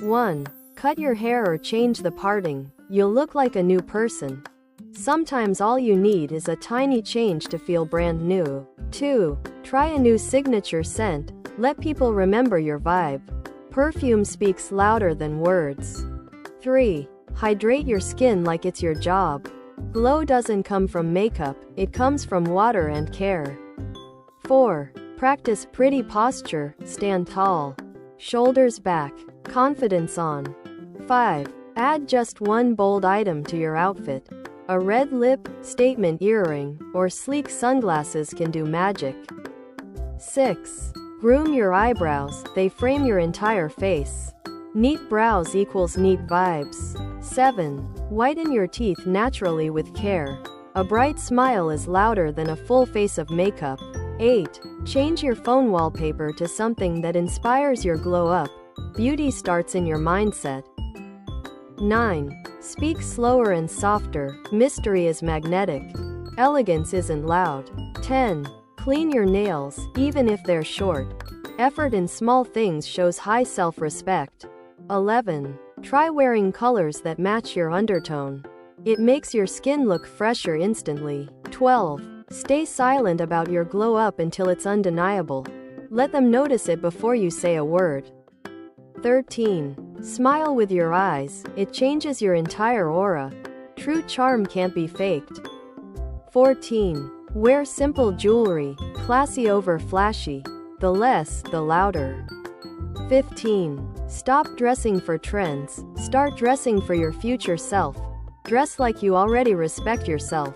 1. Cut your hair or change the parting. You'll look like a new person. Sometimes all you need is a tiny change to feel brand new. 2. Try a new signature scent. Let people remember your vibe. Perfume speaks louder than words. 3. Hydrate your skin like it's your job. Glow doesn't come from makeup, it comes from water and care. 4. Practice pretty posture, stand tall. Shoulders back, confidence on. 5. Add just one bold item to your outfit. A red lip, statement earring, or sleek sunglasses can do magic. 6. Groom your eyebrows, they frame your entire face. Neat brows equals neat vibes. 7. Whiten your teeth naturally with care. A bright smile is louder than a full face of makeup. 8. Change your phone wallpaper to something that inspires your glow up. Beauty starts in your mindset. 9. Speak slower and softer. Mystery is magnetic. Elegance isn't loud. 10. Clean your nails, even if they're short. Effort in small things shows high self-respect. 11. Try wearing colors that match your undertone. It makes your skin look fresher instantly. 12. Stay silent about your glow up until it's undeniable. Let them notice it before you say a word. 13. Smile with your eyes, it changes your entire aura. True charm can't be faked. 14. Wear simple jewelry, classy over flashy. The less, the louder. 15. Stop dressing for trends, start dressing for your future self. Dress like you already respect yourself.